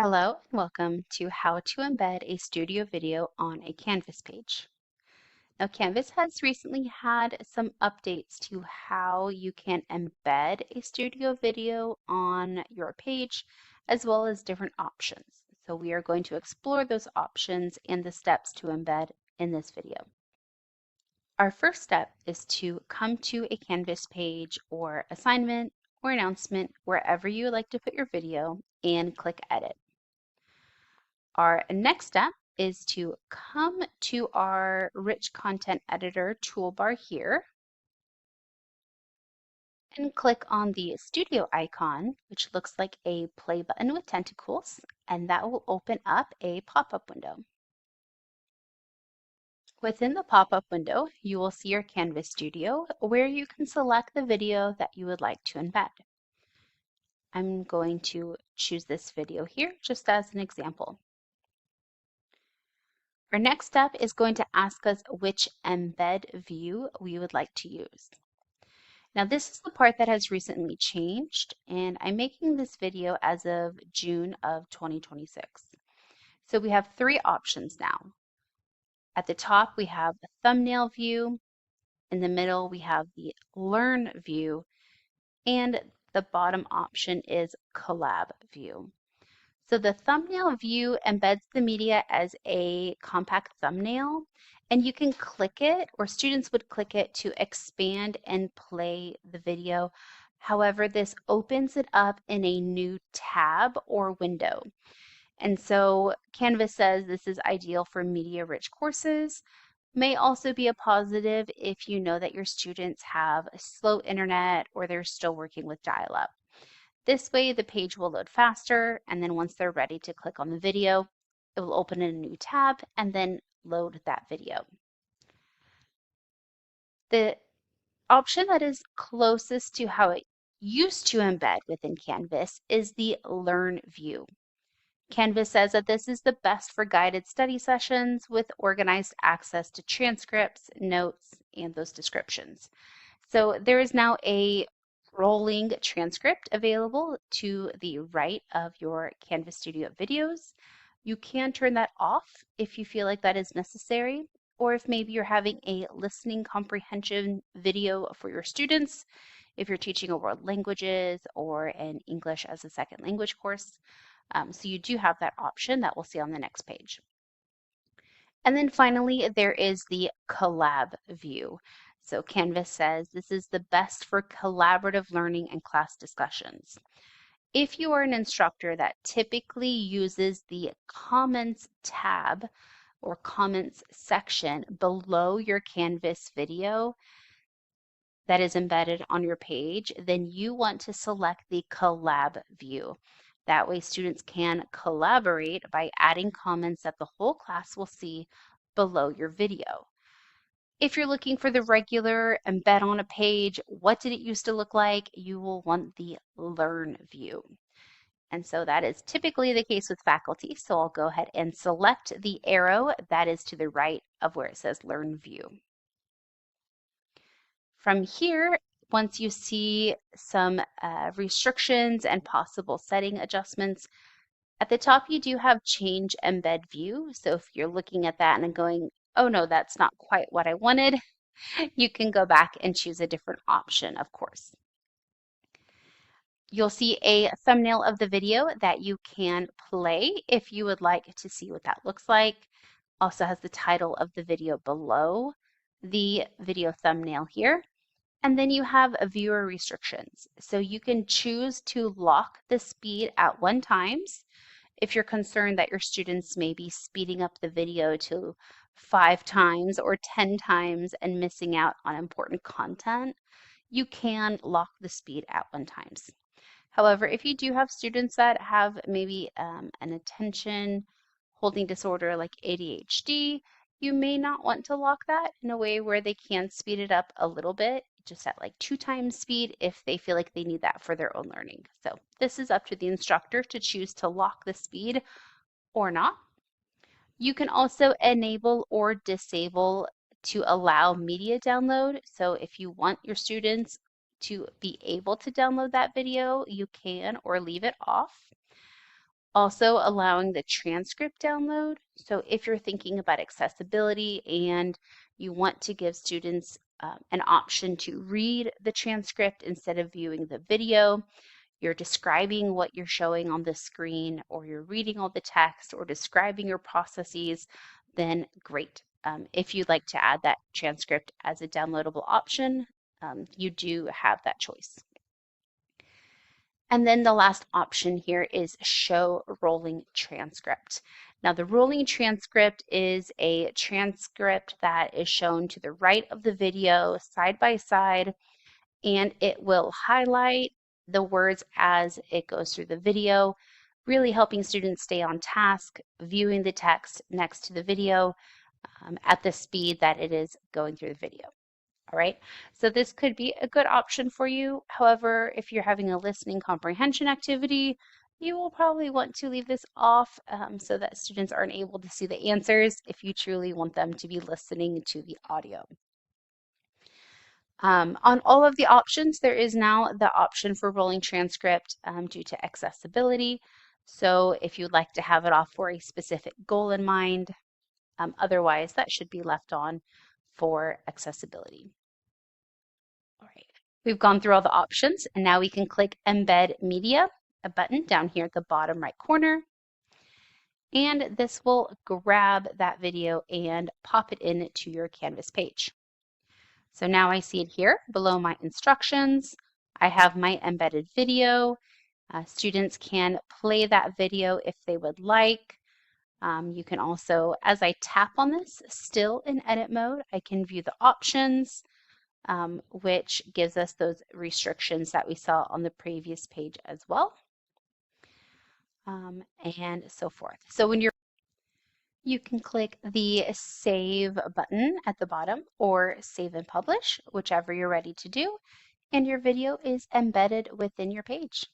Hello and welcome to how to embed a studio video on a Canvas page. Now, Canvas has recently had some updates to how you can embed a studio video on your page, as well as different options. So we are going to explore those options and the steps to embed in this video. Our first step is to come to a Canvas page or assignment or announcement, wherever you would like to put your video, and click Edit. Our next step is to come to our Rich Content Editor toolbar here and click on the studio icon, which looks like a play button with tentacles, and that will open up a pop-up window. Within the pop-up window, you will see your Canvas Studio where you can select the video that you would like to embed. I'm going to choose this video here just as an example. Our next step is going to ask us which embed view we would like to use. Now this is the part that has recently changed, and I'm making this video as of June of 2026. So we have three options now. At the top we have the thumbnail view, in the middle we have the learn view, and the bottom option is collab view. So the thumbnail view embeds the media as a compact thumbnail, and you can click it, or students would click it to expand and play the video. However, this opens it up in a new tab or window. And so Canvas says this is ideal for media-rich courses. May also be a positive if you know that your students have a slow internet or they're still working with dial-up. This way the page will load faster, and then once they're ready to click on the video, it will open in a new tab and then load that video. The option that is closest to how it used to embed within Canvas is the Learn view. Canvas says that this is the best for guided study sessions with organized access to transcripts, notes, and those descriptions. So there is now a rolling transcript available to the right of your Canvas Studio videos. You can turn that off if you feel like that is necessary, or if maybe you're having a listening comprehension video for your students, if you're teaching a world languages or an English as a second language course. So you do have that option that we'll see on the next page. And then finally, there is the collab view. So Canvas says this is the best for collaborative learning and class discussions. If you are an instructor that typically uses the comments tab or comments section below your Canvas video that is embedded on your page, then you want to select the collab view. That way students can collaborate by adding comments that the whole class will see below your video. If you're looking for the regular embed on a page, what did it used to look like? You will want the learn view. And so that is typically the case with faculty. So I'll go ahead and select the arrow that is to the right of where it says learn view. From here, once you see some restrictions and possible setting adjustments, at the top you do have change embed view. So if you're looking at that and going, oh no, that's not quite what I wanted, you can go back and choose a different option, of course. You'll see a thumbnail of the video that you can play if you would like to see what that looks like. Also has the title of the video below the video thumbnail here. And then you have viewer restrictions. So you can choose to lock the speed at 1 times. If you're concerned that your students may be speeding up the video to 5 times or 10 times and missing out on important content, you can lock the speed at 1 times. However, if you do have students that have maybe an attention holding disorder like ADHD, you may not want to lock that in a way where they can speed it up a little bit, just at like 2 times speed if they feel like they need that for their own learning. So this is up to the instructor to choose to lock the speed or not. You can also enable or disable to allow media download. So if you want your students to be able to download that video, you can, or leave it off. Also allowing the transcript download. So if you're thinking about accessibility and you want to give students an option to read the transcript instead of viewing the video, you're describing what you're showing on the screen, or you're reading all the text or describing your processes, then great. If you'd like to add that transcript as a downloadable option, you do have that choice. And then the last option here is show rolling transcript. Now the rolling transcript is a transcript that is shown to the right of the video side by side, and it will highlight the words as it goes through the video, really helping students stay on task, viewing the text next to the video at the speed that it is going through the video. All right, so this could be a good option for you. However, if you're having a listening comprehension activity, you will probably want to leave this off so that students aren't able to see the answers if you truly want them to be listening to the audio. On all of the options, there is now the option for rolling transcript due to accessibility. So if you'd like to have it off for a specific goal in mind, otherwise that should be left on for accessibility. All right, we've gone through all the options, and now we can click Embed Media, a button down here at the bottom right corner. And this will grab that video and pop it into your Canvas page. So now I see it here below my instructions. I have my embedded video. Students can play that video if they would like. You can also, as I tap on this, still in edit mode, I can view the options, which gives us those restrictions that we saw on the previous page as well, and so forth. So when you can click the Save button at the bottom or Save and Publish, whichever you're ready to do, and your video is embedded within your page.